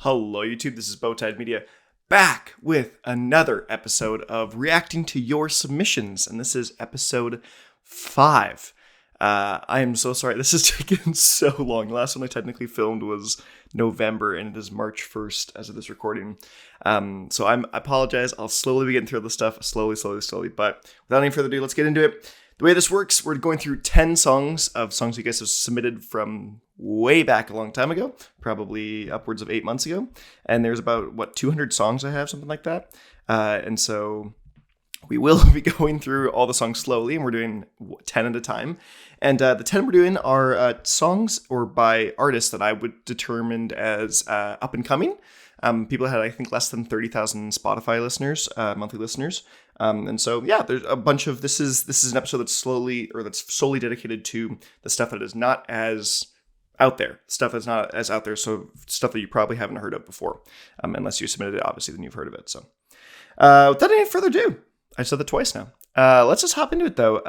Hello YouTube, this is Bowtied Media, back with another episode of reacting to your submissions, and this is episode 5. I am so sorry, this has taken so long. The last one I technically filmed was November, and it is March 1st as of this recording. So I apologize, I'll slowly be getting through this stuff, slowly, but without any further ado, let's get into it. The way this works, we're going through 10 songs you guys have submitted from way back a long time ago, probably upwards of 8 months ago. And there's about, 200 songs I have, something like that. And so we will be going through all the songs slowly, and we're doing 10 at a time. And the 10 we're doing are songs or by artists that I would determine as up and coming. People had, I think, less than 30,000 Spotify listeners, monthly listeners. And so, yeah, there's a bunch of, this is an episode that's solely dedicated to the stuff that is not as out there, stuff that's not as out there. So stuff that you probably haven't heard of before, unless you submitted it, obviously, then you've heard of it. So without any further ado, I said that twice now. Let's just hop into it though.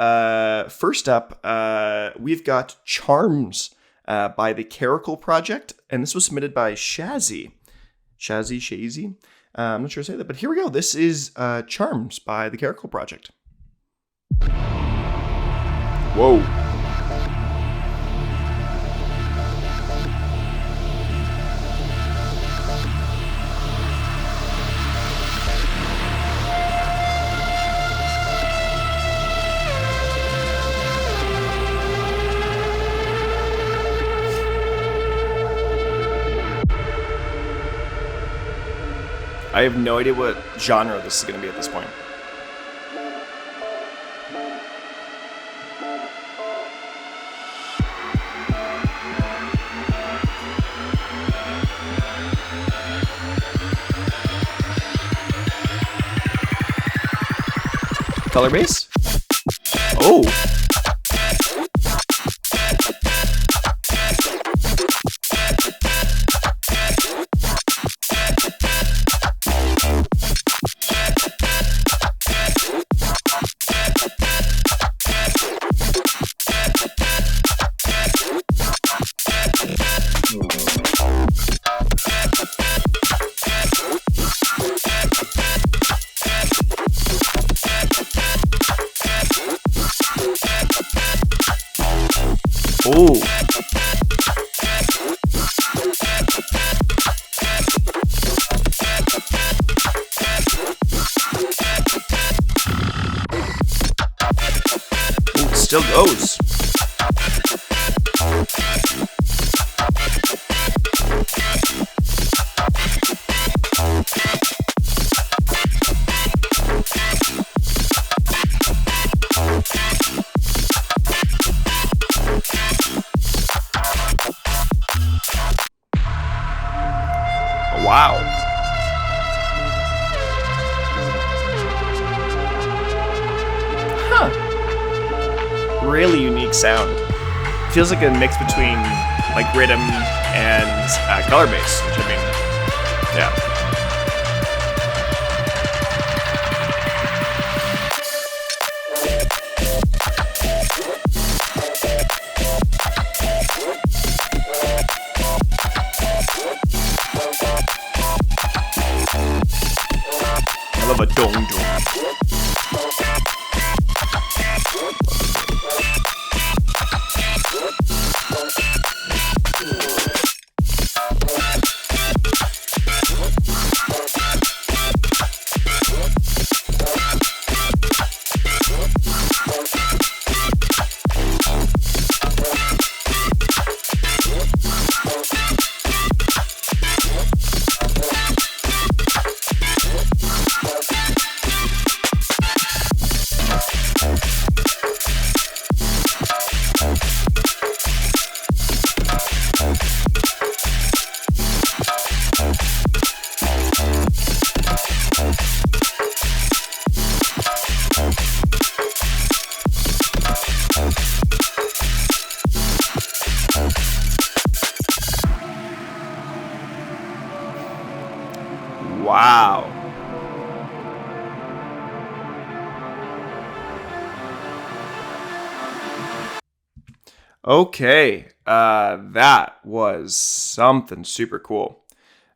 First up, we've got Charms by the Caracal Project. And this was submitted by Shazzy. Shazzy. I'm not sure to say that, but here we go. This is Charms by the Caracal Project. Whoa. I have no idea what genre this is going to be at this point. Color base? Oh! Oh. It still goes. Wow. Huh. Really unique sound. Feels like a mix between like rhythm and color bass, which I mean, yeah. I love a dong dong. Wow. Okay, that was something super cool.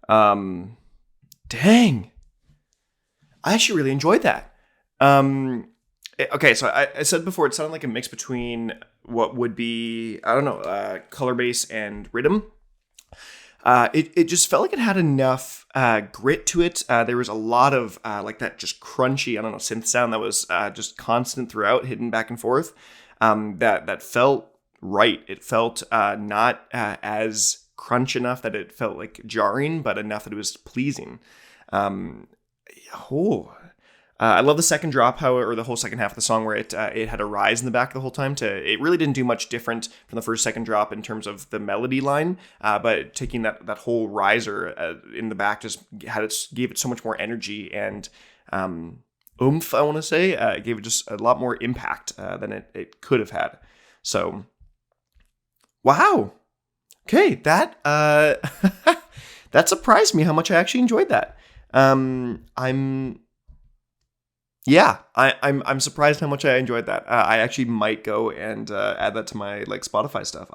Dang. I actually really enjoyed that. Okay, so I said before, it sounded like a mix between what would be, I don't know, color bass and rhythm. It just felt like it had enough grit to it. There was a lot of like that just crunchy, I don't know, synth sound that was just constant throughout, hidden back and forth. That felt right. It felt not as crunch enough that it felt like jarring, but enough that it was pleasing. I love the second drop, however, or the whole second half of the song where it had a rise in the back the whole time. It really didn't do much different from the first second drop in terms of the melody line, but taking that whole riser in the back just gave it so much more energy and oomph. I want to say it gave it just a lot more impact than it could have had. So, wow. Okay, that that surprised me how much I actually enjoyed that. I'm surprised how much I enjoyed that. I actually might go and add that to my like Spotify stuff.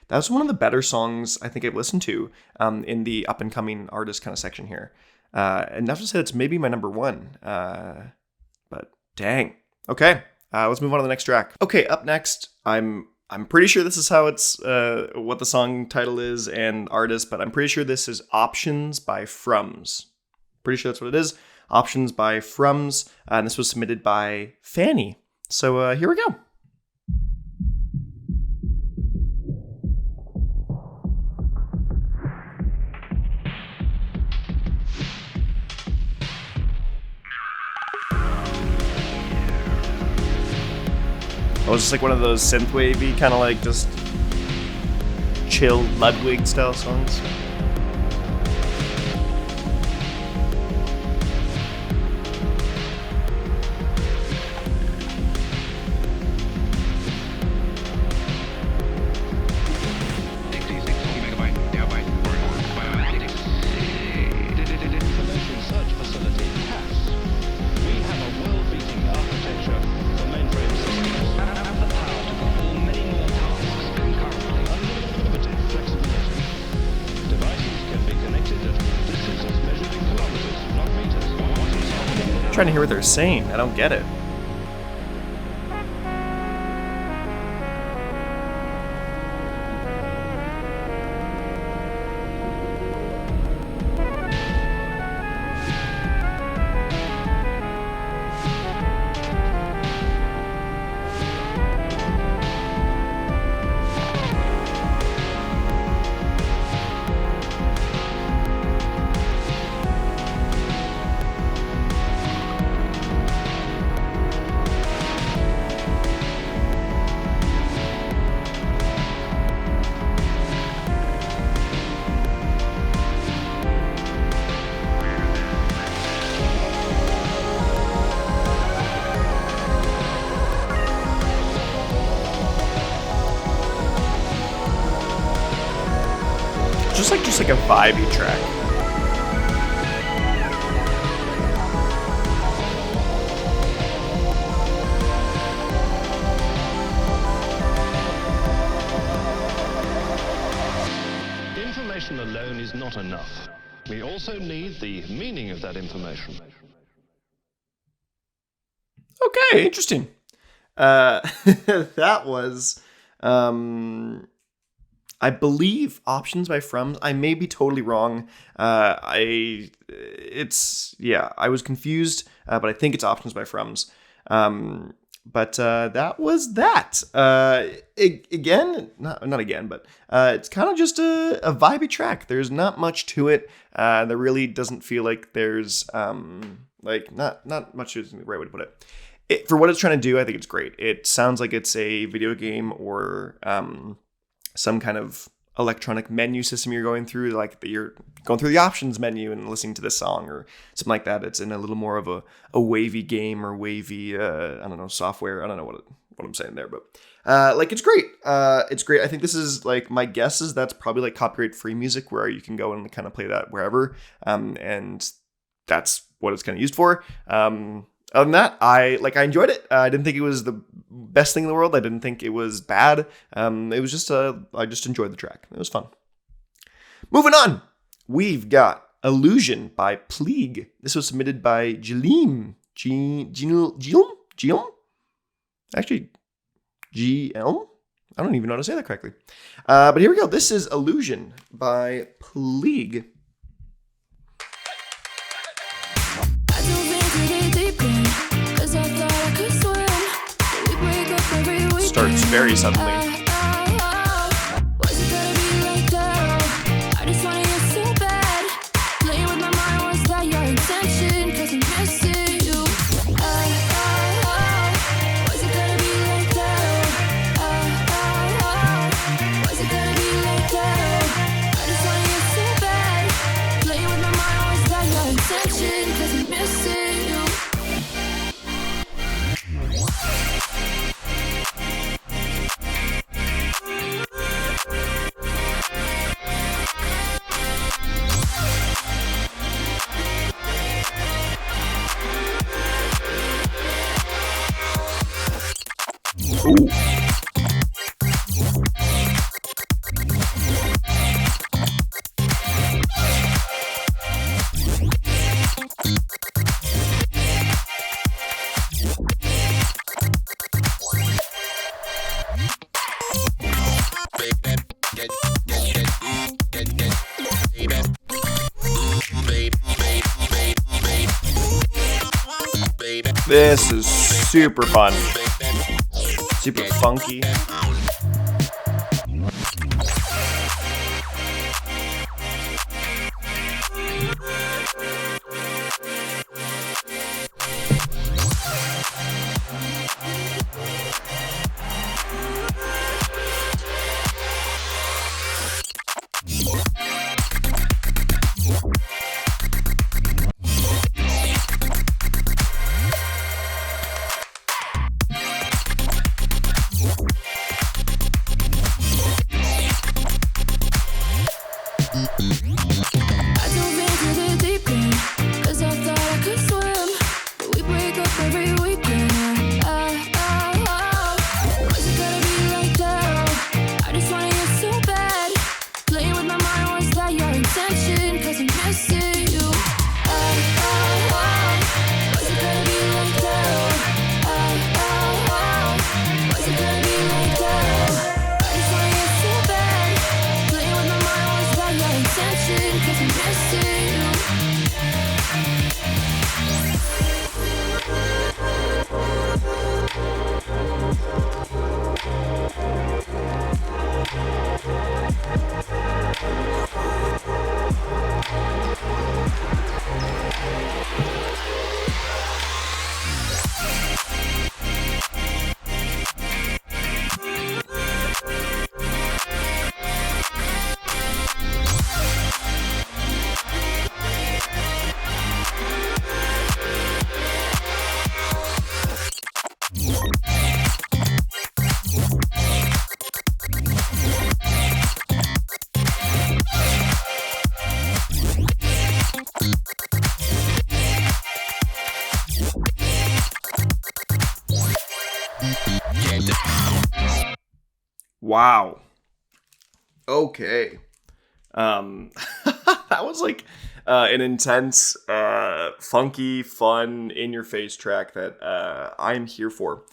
That's one of the better songs I think I've listened to in the up and coming artist kind of section here. Enough to say it's maybe my number one. But dang. Okay, let's move on to the next track. Okay, up next, I'm pretty sure this is how it's what the song title is and artist, but I'm pretty sure this is Options by Frums. Pretty sure that's what it is. Options by Frums, and this was submitted by Fani. So here we go. Oh, it's just like one of those synthwavey, kind of like just chill Ludwig style songs. Trying to hear what they're saying. I don't get it. Just like a vibey track. Information alone is not enough. We also need the meaning of that information. Okay, interesting. That was I believe Options by Frums. I may be totally wrong. I was confused, but I think it's Options by Frums. But that was that. Again, not again, but it's kind of just a vibey track. There's not much to it. There really doesn't feel like there's not much is the right way to put it. For what it's trying to do, I think it's great. It sounds like it's a video game or some kind of electronic menu system you're going through, like you're going through the options menu and listening to this song or something like that. It's in a little more of a wavy game or wavy, I don't know, software. I don't know what I'm saying there, but it's great. It's great. I think this is like, my guess is that's probably like copyright free music where you can go and kind of play that wherever. And that's what it's kind of used for. Other than that, I enjoyed it. I didn't think it was the best thing in the world. I didn't think it was bad. It was just I just enjoyed the track. It was fun. Moving on, we've got Illusion by PLEEG. This was submitted by jeeelm. Jeeelm? Actually, jeeelm? I don't even know how to say that correctly. But here we go. This is Illusion by PLEEG. Starts very suddenly. Ooh. This is super fun. Super funky. Wow. Okay. That was like an intense, funky, fun, in-your-face track that I'm here for.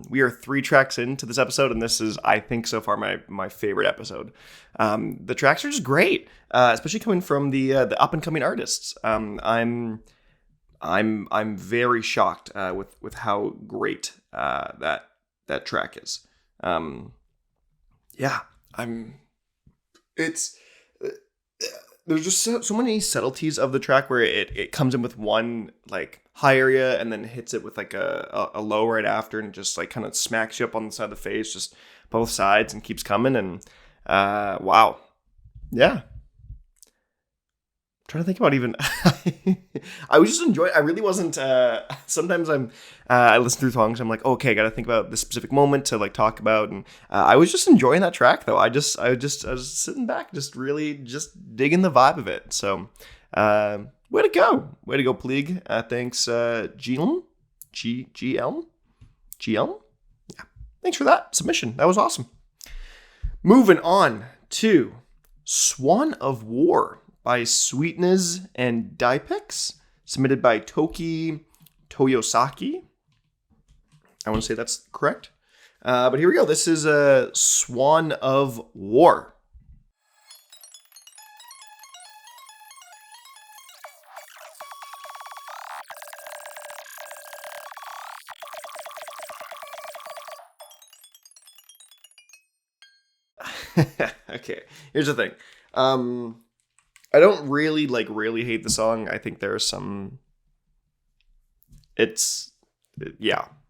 We are 3 tracks into this episode, and this is, I think, so far my favorite episode. The tracks are just great, especially coming from the up-and-coming artists. I'm very shocked with how great that track is. Yeah, it's there's just so many subtleties of the track where it comes in with one like high area and then hits it with like a low right after, and just like kind of smacks you up on the side of the face, just both sides, and keeps coming. And wow, yeah. I'm trying to think about even I was just enjoying. I really wasn't. Sometimes I listen through songs. I'm like, okay, I got to think about this specific moment to like talk about, and I was just enjoying that track though. I was sitting back, just really just digging the vibe of it. So, way to go, PLEEG. Thanks, jeeelm, jeeelm. Yeah, thanks for that submission. That was awesome. Moving on to Swan of War by Sweetnezz and Dipex. Submitted by Toki Toyosaki. I want to say that's correct. But here we go. This is a Swan of War. Okay, here's the thing. I don't really hate the song. I think there are some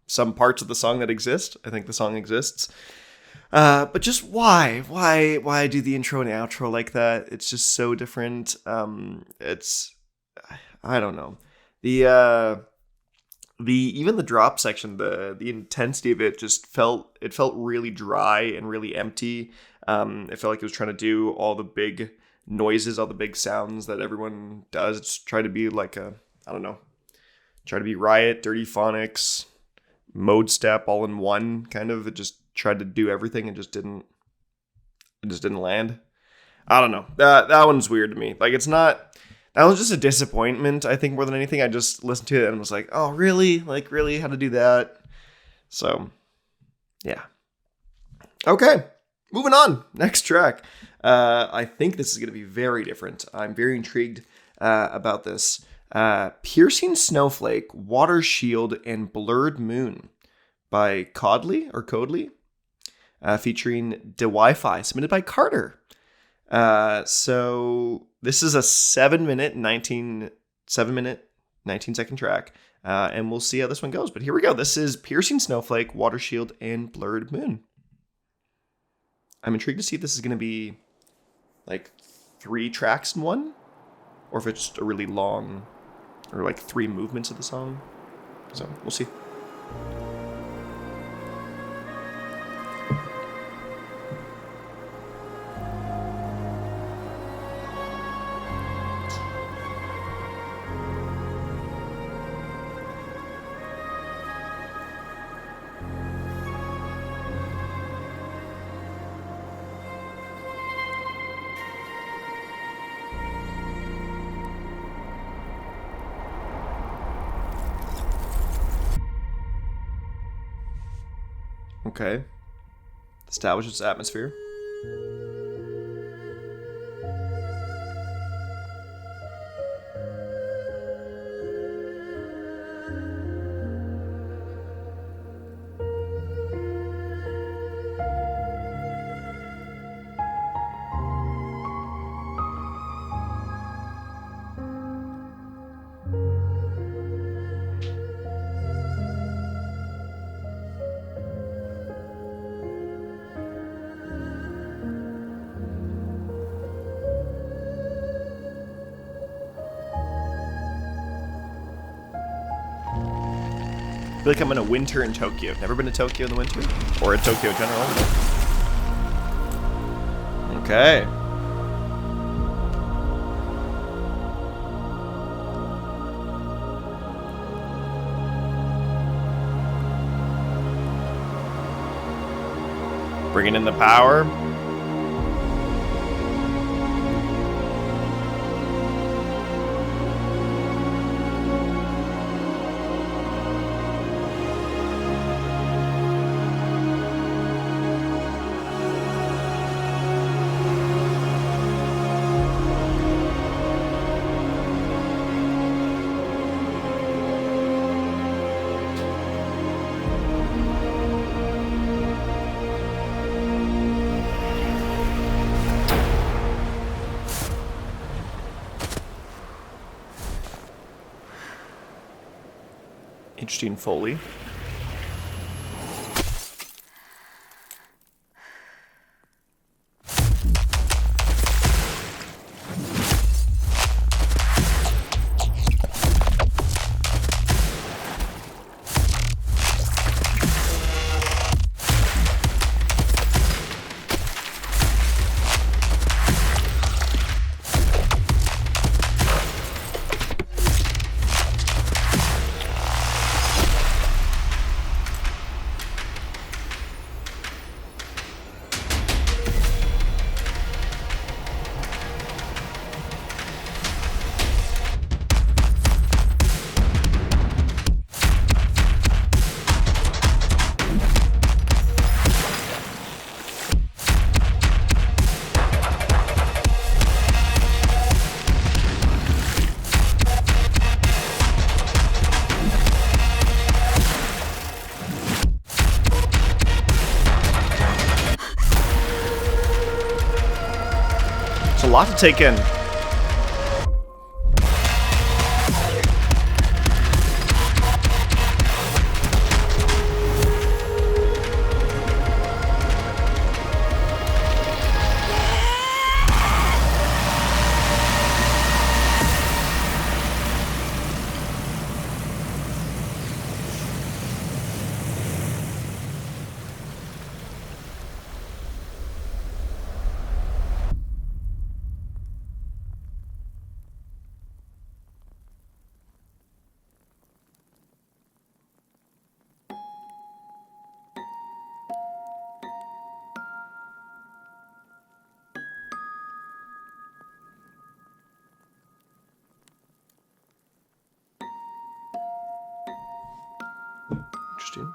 some parts of the song that exist. I think the song exists. But just why do the intro and outro like that? It's just so different. I don't know. The even the drop section, the intensity of it just felt really dry and really empty. It felt like it was trying to do all the big noises, all the big sounds that everyone does. It's try to be like try to be Riot, Dirty Phonics, Mode Step all in one kind of. It just tried to do everything and just didn't land. I don't know. That one's weird to me. Like, it's not. That was just a disappointment, I think, more than anything. I just listened to it and was like, oh, really? Like, really? How to do that? So, yeah. Okay. Moving on. Next track. I think this is going to be very different. I'm very intrigued about this. Piercing Snowflake, Water Shield, and Blurred Moon by Codley, featuring DeWiFi, submitted by Carter. So this is a 7 minute, 19 second track. And we'll see how this one goes. But here we go. This is Piercing Snowflake, Water Shield, and Blurred Moon. I'm intrigued to see if this is going to be like 3 tracks in one, or if it's just a really long, or like 3 movements of the song. So we'll see. Okay. Establish its atmosphere. I feel like I'm in a winter in Tokyo. Never been to Tokyo in the winter? Or in Tokyo in general? Okay. Bringing in the power. Interesting Foley. lot to take in. Interesting.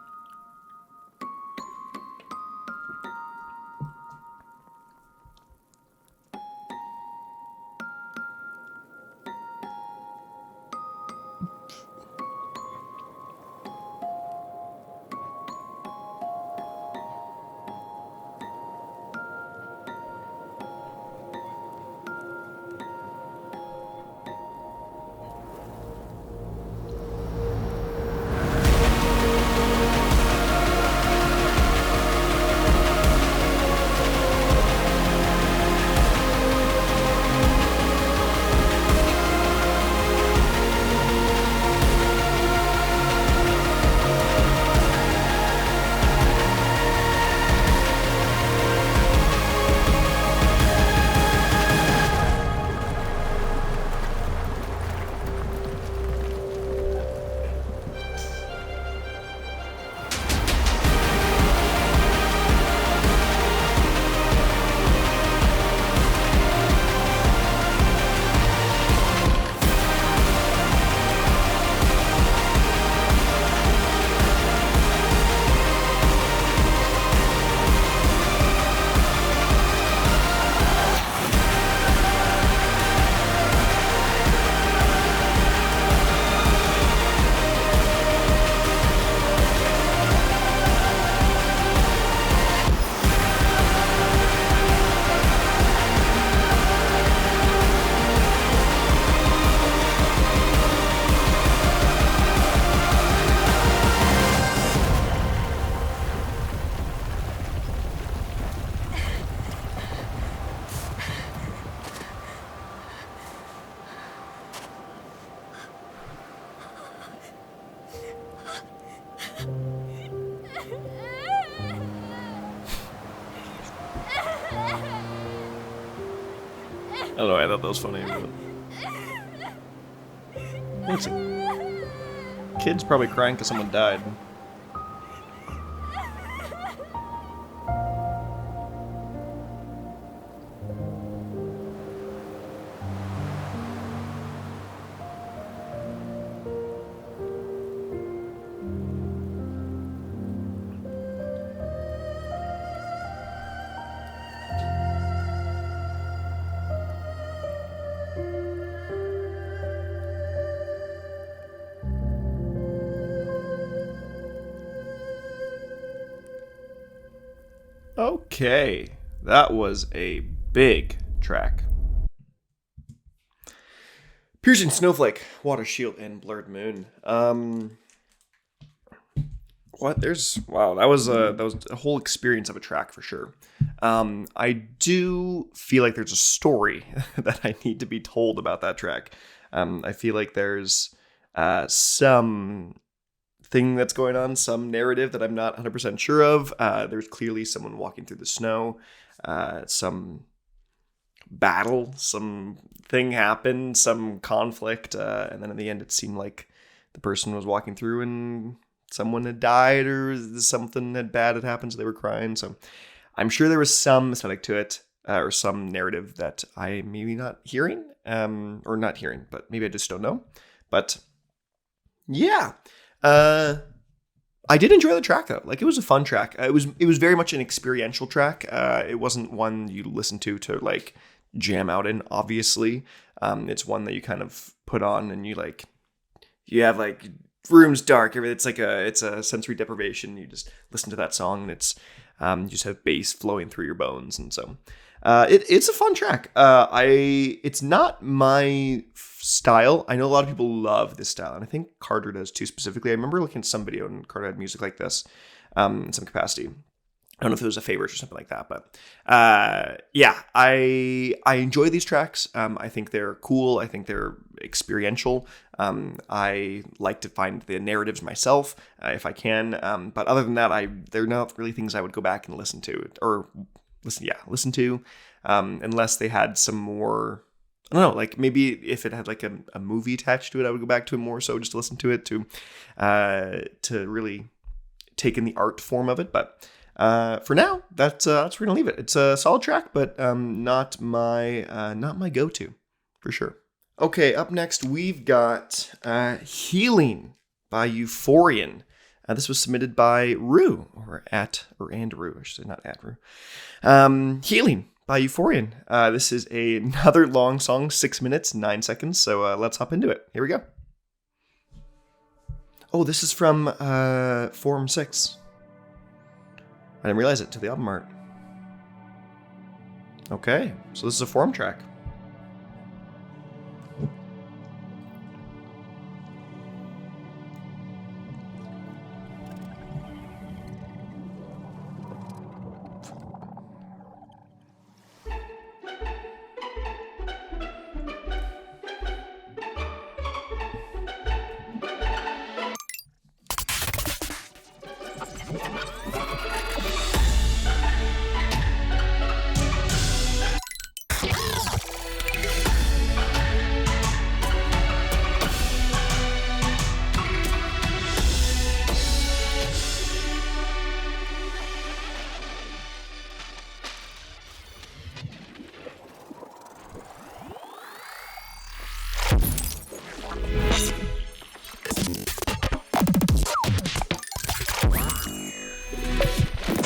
I don't know, I thought that was funny. But... Kid's probably crying because someone died. Okay, that was a big track. Piercing Snowflake, Water Shield, and Blurred Moon. What? Wow, that was a whole experience of a track for sure. I do feel like there's a story that I need to be told about that track. I feel like there's some thing that's going on, some narrative that I'm not 100% sure of. There's clearly someone walking through the snow, some battle, some thing happened, some conflict, and then in the end it seemed like the person was walking through and someone had died or something bad had happened, so they were crying. So I'm sure there was some aesthetic to it, or some narrative that I maybe not hearing, or not hearing, but maybe I just don't know. But yeah. I did enjoy the track though. Like, it was a fun track. It was very much an experiential track. It wasn't one you listen to like jam out in, obviously. It's one that you kind of put on and you have like room's dark. It's a sensory deprivation. You just listen to that song and it's, you just have bass flowing through your bones. And so, It's a fun track. It's not my style. I know a lot of people love this style, and I think Carter does too specifically. I remember looking at some video and Carter had music like this in some capacity. I don't know if it was a favorite or something like that, but yeah, I enjoy these tracks. I think they're cool. I think they're experiential. I like to find the narratives myself if I can. But other than that, they're not really things I would go back and listen to listen to, unless they had some more. I don't know, like maybe if it had like a movie attached to it, I would go back to it more so just to listen to it to really take in the art form of it. But for now, that's we're gonna leave it. It's a solid track, but not my go-to for sure. Okay, up next we've got "Healing" by Euphorian. This was submitted by Rue, or Rue, I should say, not at Rue. "Healing" by Euphorian. This is another long song, 6 minutes, 9 seconds. So let's hop into it. Here we go. Oh, this is from Forum 6. I didn't realize it to the album art. Okay, so this is a Forum track.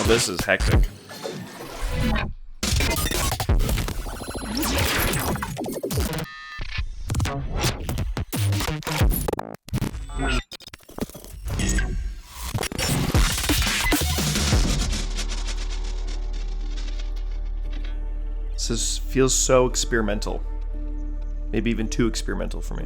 This is hectic. This feels so experimental. Maybe even too experimental for me.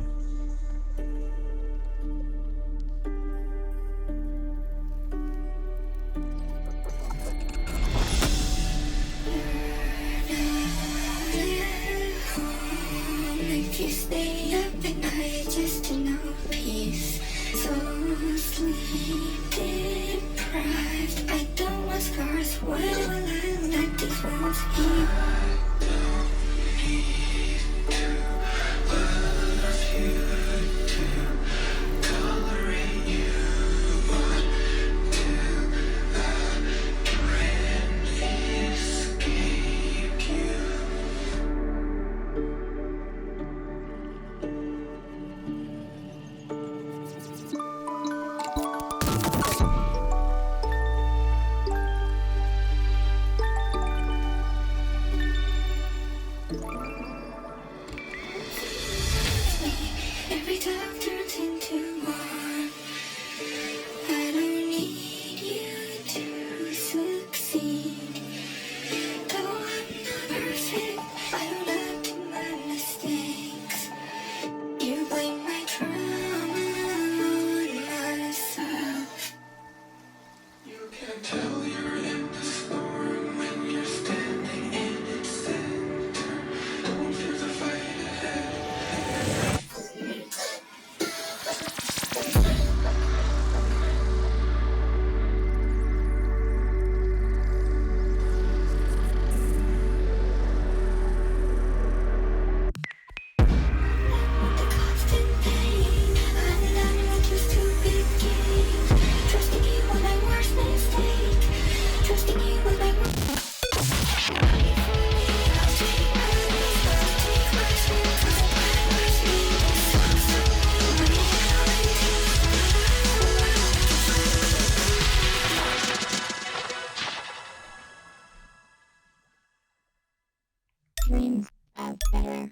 Dreams of better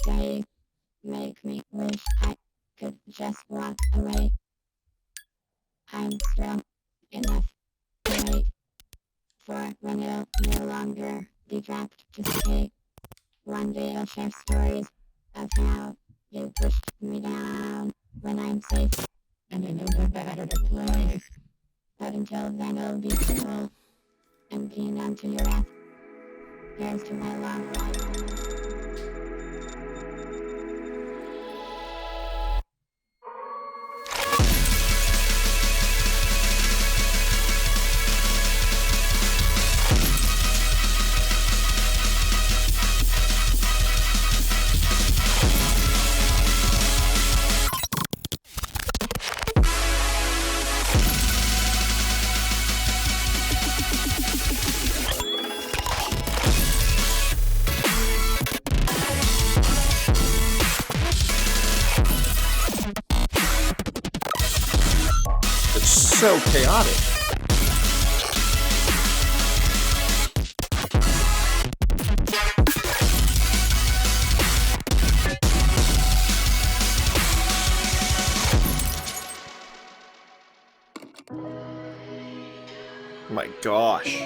days make me wish I could just walk away. I'm strong enough to wait for when you'll no longer be trapped to stay. One day I'll share stories of how you pushed me down when I'm safe and in a better place. But until then I'll be simple and being onto your wrath. Here's to my long life. So chaotic. My gosh.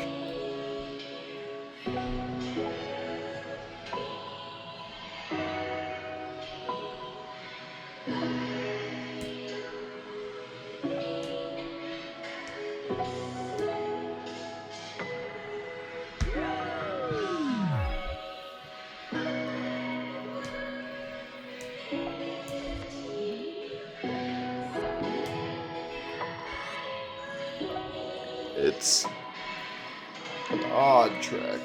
It's an odd track.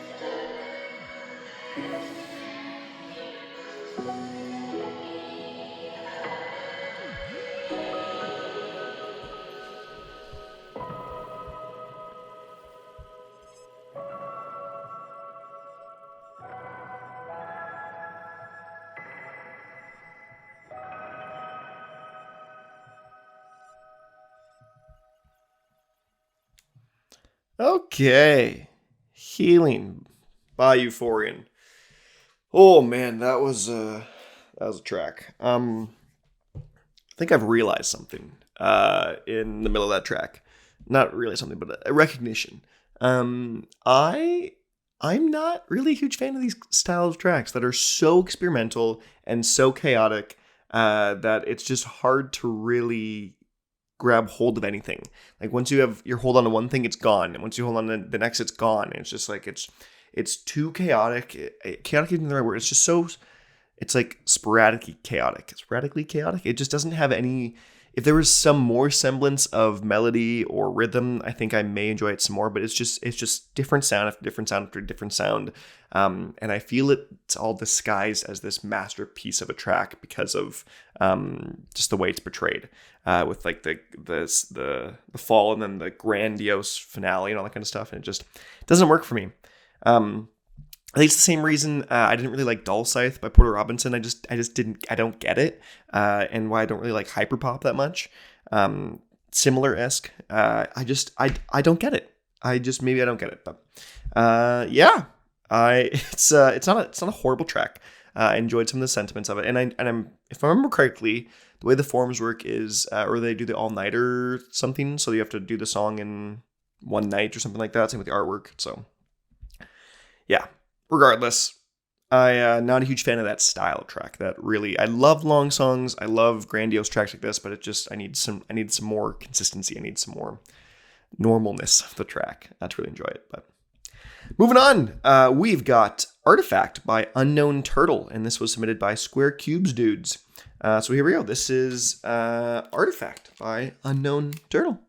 Okay, Healing by Euphorian. Oh man, that was a track. I think I've realized something in the middle of that track. Not really something, but a recognition. I'm not really a huge fan of these style of tracks that are so experimental and so chaotic that it's just hard to really grab hold of anything. Like once you have your hold on to one thing, it's gone, and once you hold on to the next, it's gone. And it's just like it's too chaotic. Chaotic isn't the right word. It's just so, it's like sporadically chaotic. It just doesn't have any. If there was some more semblance of melody or rhythm, I think I may enjoy it some more. But it's just different sound after different sound after different sound, and I feel it's all disguised as this masterpiece of a track because of just the way it's portrayed, with like the fall and then the grandiose finale and all that kind of stuff, and it just doesn't work for me. I think it's the same reason I didn't really like Dull Scythe by Porter Robinson. I don't get it, and why I don't really like hyperpop that much. Similar-esque. I don't get it. Maybe I don't get it, but yeah. It's not a horrible track. I enjoyed some of the sentiments of it, and I'm if I remember correctly, the way the forums work is, or they do the all-nighter something, so you have to do the song in one night or something like that. Same with the artwork. So yeah. Regardless, I'm not a huge fan of that style of track. I love long songs. I love grandiose tracks like this, but I need some more consistency. I need some more normalness of the track. Not to really enjoy it. But moving on, we've got Artifact by unknownturtle, and this was submitted by Square Cubes Dudes. So here we go. This is Artifact by unknownturtle.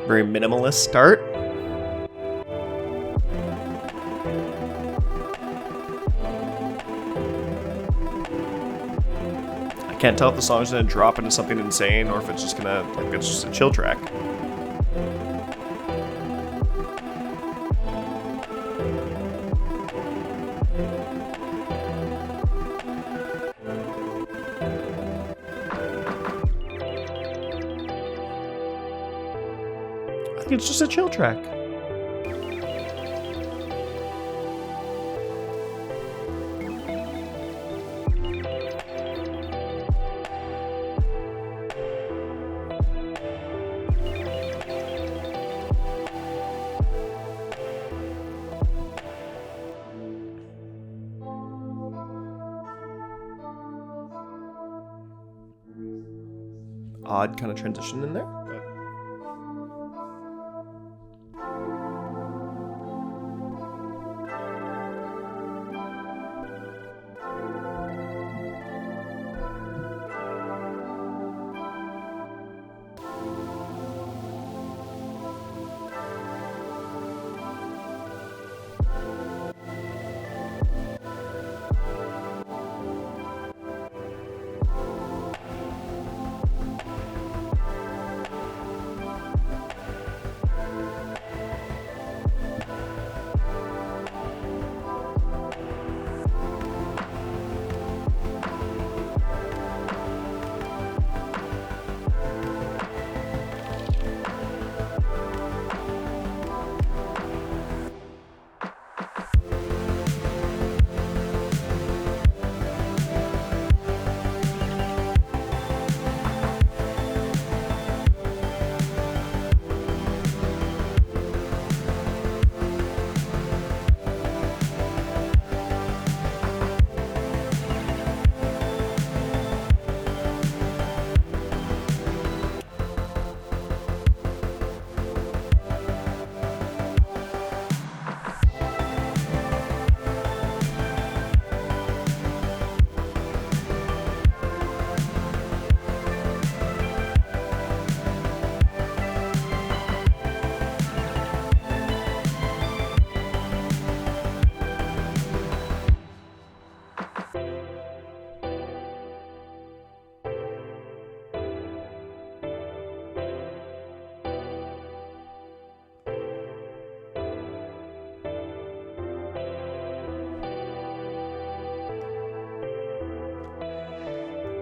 Very minimalist start. I can't tell if the song's gonna drop into something insane or if it's just it's just a chill track. Like, it's just a chill track. Odd kind of transition in there.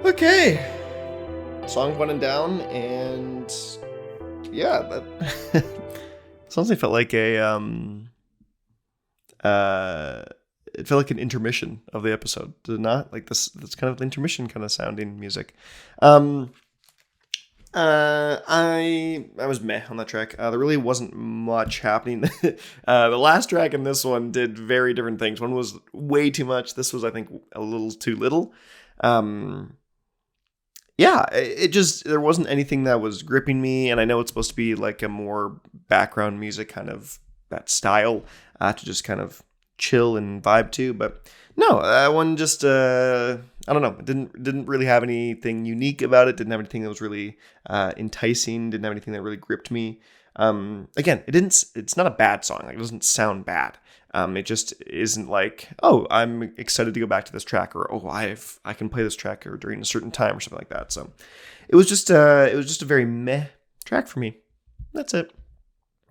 But okay, song went down, and yeah, that honestly felt like a it felt like an intermission of the episode, did it not? Like this kind of intermission kind of sounding music. I was meh on that track. There really wasn't much happening. The last track and this one did very different things. One was way too much. This was, I think, a little too little. Yeah, it just, there wasn't anything that was gripping me, and I know it's supposed to be like a more background music kind of that style to just kind of chill and vibe to, but no, that one just I don't know, it didn't really have anything unique about it, didn't have anything that was really enticing, didn't have anything that really gripped me. Again, it's not a bad song, like it doesn't sound bad. It just isn't like, oh, I'm excited to go back to this track, or oh, I can play this track or during a certain time or something like that. So it was just a very meh track for me. That's it.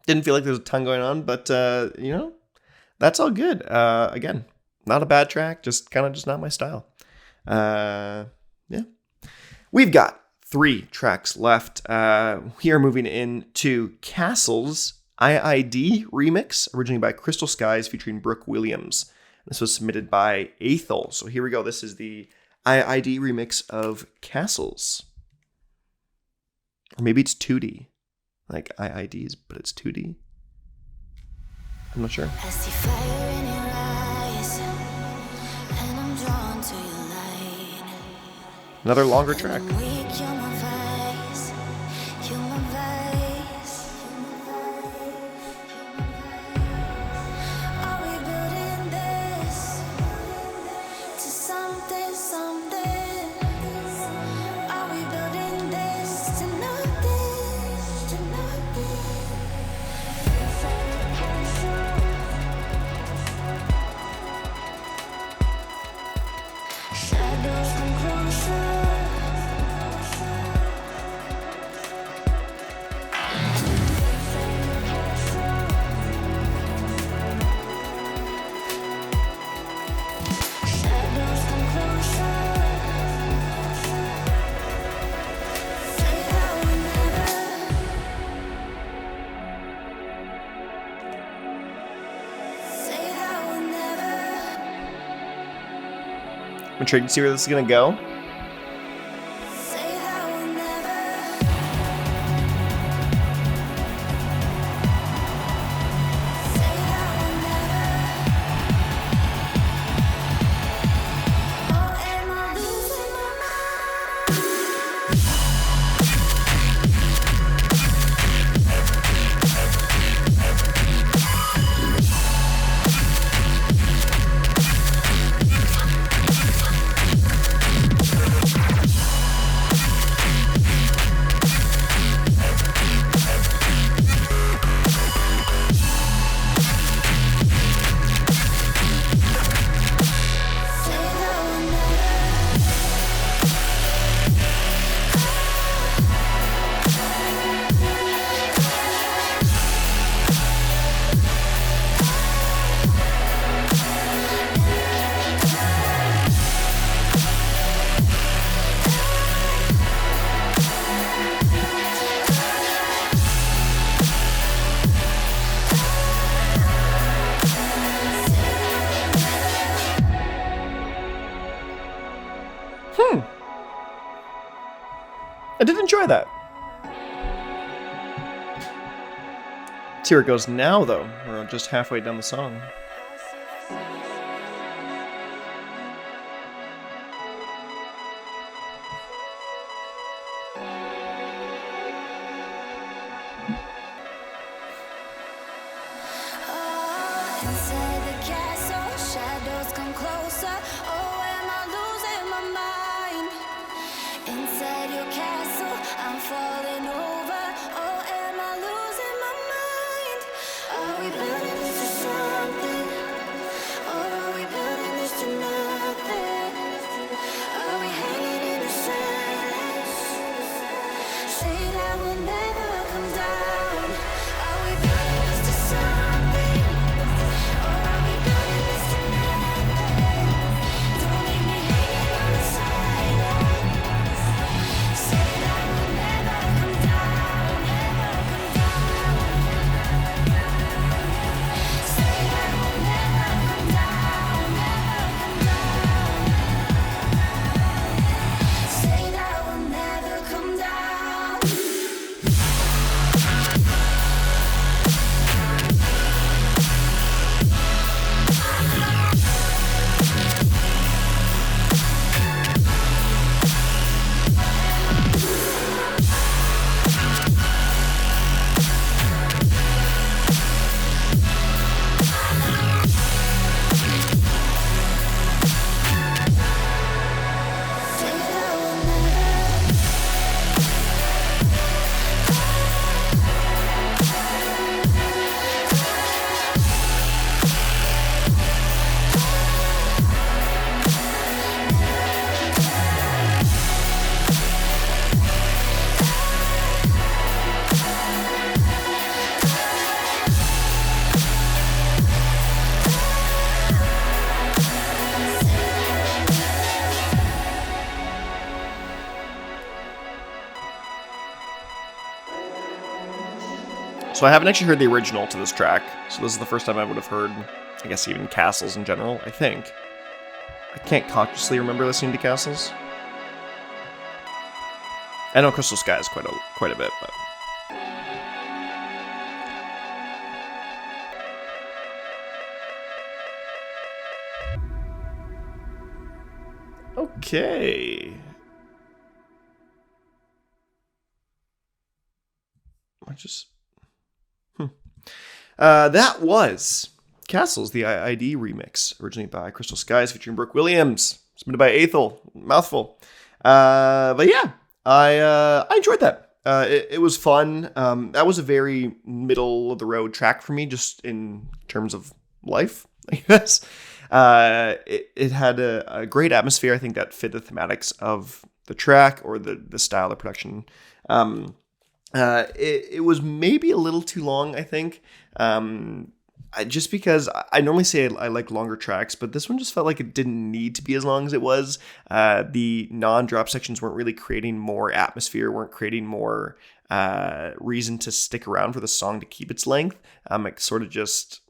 Didn't feel like there was a ton going on, but that's all good. Again, not a bad track, just not my style. Yeah. We've got 3 tracks left. We are moving into Castle's IID remix, originally by Crystal Skies featuring Brooke Williams. This was submitted by Aethal. So here we go. This is the IID remix of Castles. Or maybe it's 2D. Like IIDs, but it's 2D. I'm not sure. I see fire in your eyes, and I'm drawn to your light. Another longer track. You're my vice, you're my vice. Are we building this to something, something? Are we building this to nothing, to nothing? Shadows come closer. Shadows come closer. Say that we never. intrigued to see where this is gonna go. Say that we'll never. Say that we'll never. Oh, am I losing my I did enjoy that. Let's see where it goes now, though. We're just halfway down the song. inside the castle, shadows come closer. Oh, am I losing my mind? Inside your castle, I'm falling over. Oh, am I losing my mind? Are we building this to something? Or are we building this to nothing? Are we hanging in the silence? Say that we'll never come down. Are we building this to something? Or are we building this to nothing? Don't leave me hanging on the silence. Say that we'll never come down, never come down. Say that we'll never come down, never come down. Say that we'll never come down. Say that we'll So I haven't actually heard the original to this track, so this is the first time I would have heard, I guess, even Castles in general, I think. I can't consciously remember listening to Castles. I know Crystal Skies quite a bit, but... Okay. I just... that was Castles, the ID remix, originally by Crystal Skies, featuring Brooke Williams, submitted by Aethal. Mouthful. But yeah, I enjoyed that. It was fun. That was a very middle of the road track for me, just in terms of life, I guess. It had a great atmosphere. I think that fit the thematics of the track or the style of production. It was maybe a little too long, I think. Just because I normally say I like longer tracks, but this one just felt like it didn't need to be as long as it was. The non-drop sections weren't really creating more atmosphere, weren't creating more reason to stick around for the song to keep its length. It sort of just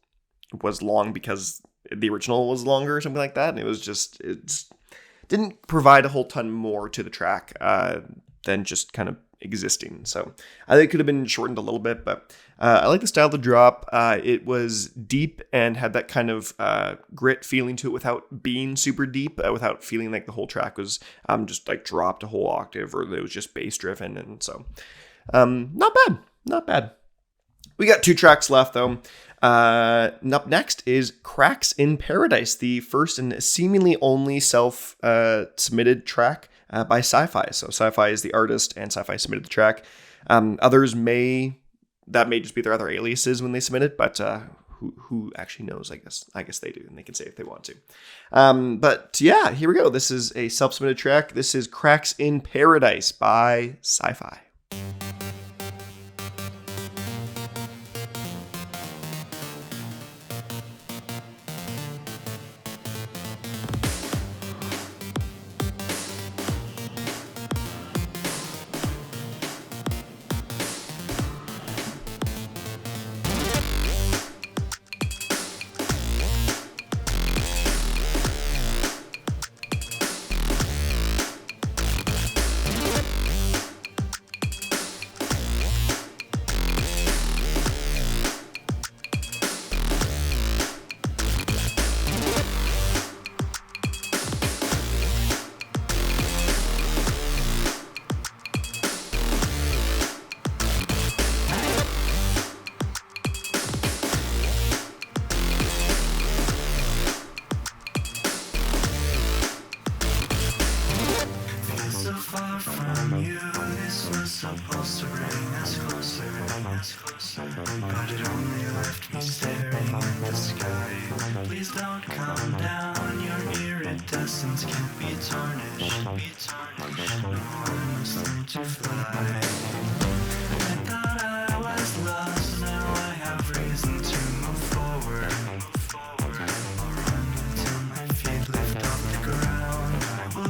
was long because the original was longer or something like that, and it didn't didn't provide a whole ton more to the track than just kind of existing. So I think it could have been shortened a little bit, but I like the style of the drop. It was deep and had that kind of grit feeling to it without being super deep, without feeling like the whole track was just like dropped a whole octave or it was just bass driven. And so not bad. We got 2 tracks left though. Up next is Cracks in Paradise, the first and seemingly only self-submitted track by SciFii. So SciFii is the artist and SciFii submitted the track. Others may just be their other aliases when they submit it, but who actually knows? I guess they do, and they can say if they want to. But yeah, here we go. This is a self-submitted track. This is Cracks in Paradise by SciFii.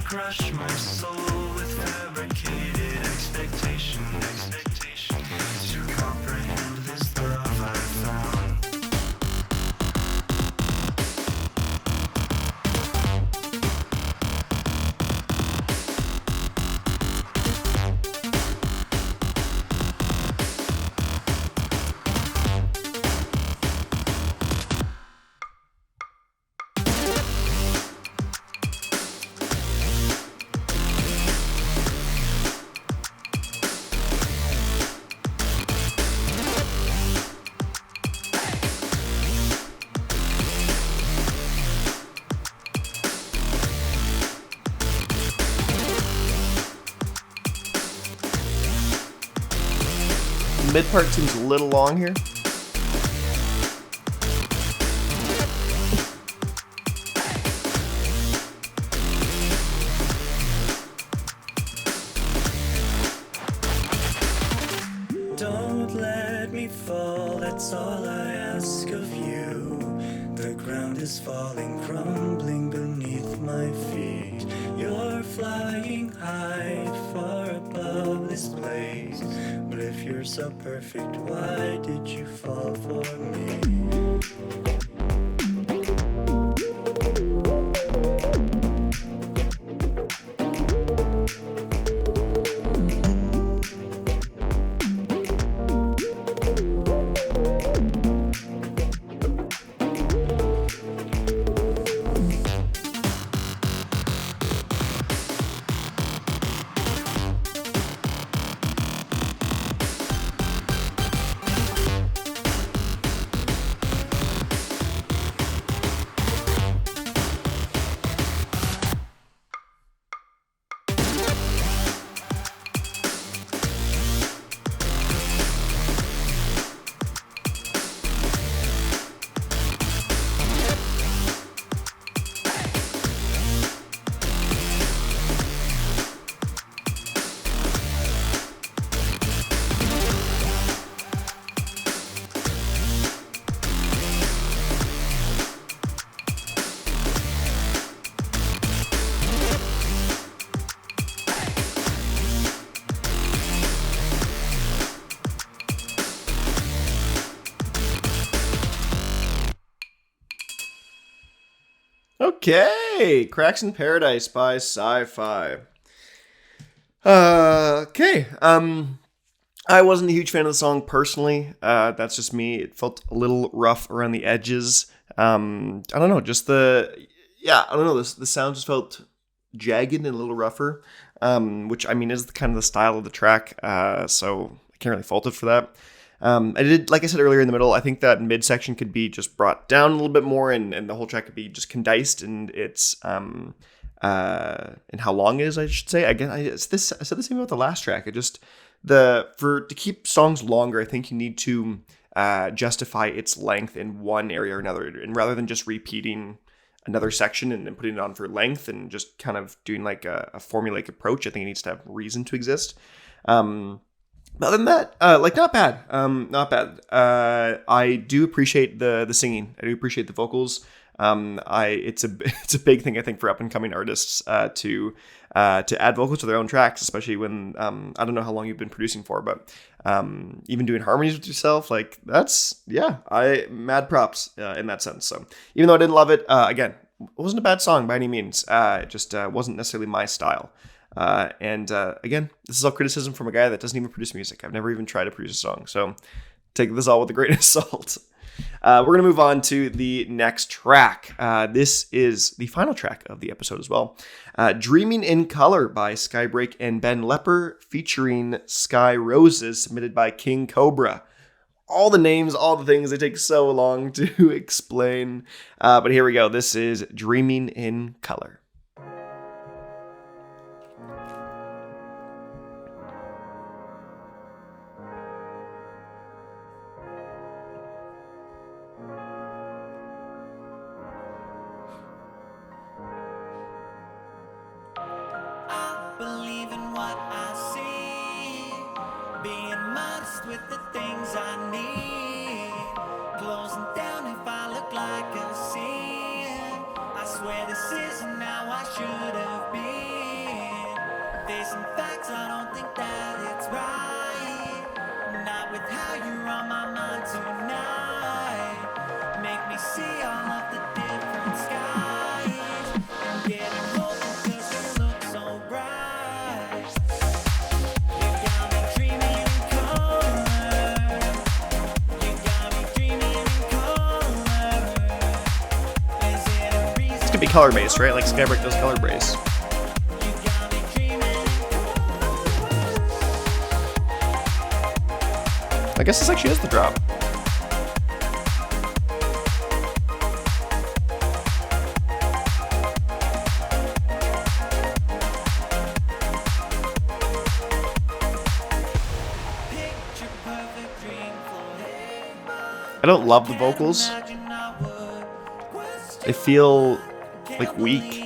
Crush my soul with fabricated expectation to comprehend this love I found. Mid part seems a little long here. Don't let me fall, that's all I ask of you. The ground is falling, crumbling beneath my feet. You're flying high, far above this place. But if you're so perfect, why did you fall for me? Okay. Okay, Cracks in Paradise by SciFii. Okay, I wasn't a huge fan of the song personally. That's just me. It felt a little rough around the edges. I don't know, just the sound just felt jagged and a little rougher, which I mean is kind of the style of the track, so I can't really fault it for that. I did, like I said earlier in the middle, I think that midsection could be just brought down a little bit more, and the whole track could be just condensed, and it's and how long it is, I should say. Again, I said the same about the last track. It just to keep songs longer, I think you need to justify its length in one area or another, and rather than just repeating another section and then putting it on for length and just kind of doing like a formulaic approach, I think it needs to have reason to exist. But other than that, not bad. Not bad. I do appreciate the singing. I do appreciate the vocals. It's a big thing, I think, for up and coming artists to add vocals to their own tracks, especially when I don't know how long you've been producing for, but even doing harmonies with yourself, like mad props in that sense. So even though I didn't love it, again, it wasn't a bad song by any means. It just wasn't necessarily my style. Again, this is all criticism from a guy that doesn't even produce music. I've never even tried to produce a song, so take this all with a grain of salt. We're going to move on to the next track. This is the final track of the episode as well. Dreaming in Color by Skybreak and Ben Lepper, featuring Sky Roses, submitted by kingcobra. All the names, all the things, they take so long to explain. But here we go. This is Dreaming in Color. Be color based, right? Like Skybreak does color based. I guess this actually is the drop. I don't love the vocals. They feel like weak.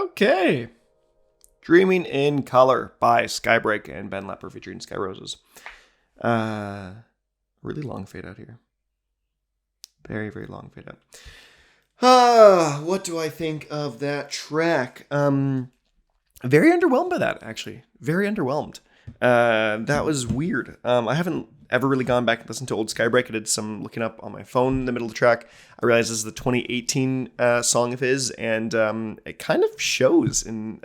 Okay. Dreaming in Color by Skybreak and Ben Lepper featuring Sky Roses. Really long fade out here. Very, very long fade out. What do I think of that track? Very underwhelmed by that, actually. Very underwhelmed. That was weird. I haven't ever really gone back and listened to old Skybreak. I did some looking up on my phone in the middle of the track. I realized this is the 2018 song of his, and it kind of shows in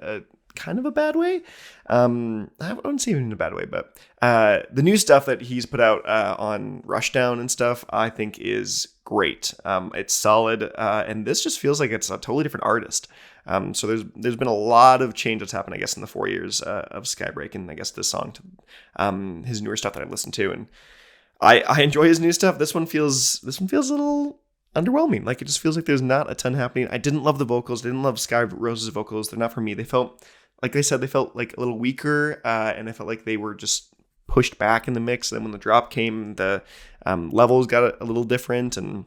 kind of a bad way. I wouldn't say even in a bad way, but the new stuff that he's put out on Rushdown and stuff, I think is great. It's solid, and this just feels like it's a totally different artist. So there's been a lot of change that's happened, I guess, in the 4 years of Skybreak, and I guess this song to his newer stuff that I've listened to, and I enjoy his new stuff. This one feels a little underwhelming. Like, it just feels like there's not a ton happening. I didn't love the vocals. I didn't love Sky Rose's vocals. They're not for me. They felt, like I said, they felt like a little weaker, and I felt like they were just pushed back in the mix. And then when the drop came, the levels got a little different, and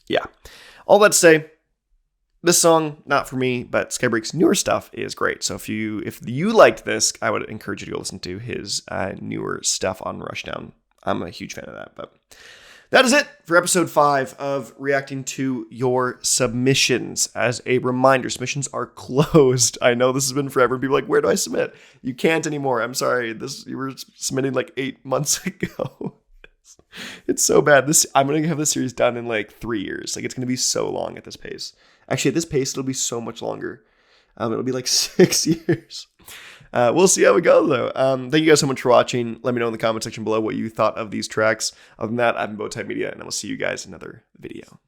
yeah. All that to say, this song, not for me, but Skybreak's newer stuff is great. So if you liked this, I would encourage you to go listen to his newer stuff on Rushdown. I'm a huge fan of that. But that is it for episode 5 of reacting to your submissions. As a reminder, submissions are closed. I know this has been forever. People are like, where do I submit? You can't anymore. I'm sorry. You were submitting like 8 months ago. It's so bad. I'm going to have this series done in like 3 years. Like, it's going to be so long at this pace. Actually, at this pace, it'll be so much longer. It'll be like 6 years. We'll see how we go, though. Thank you guys so much for watching. Let me know in the comment section below what you thought of these tracks. Other than that, I've been Bowtied Media, and I will see you guys in another video.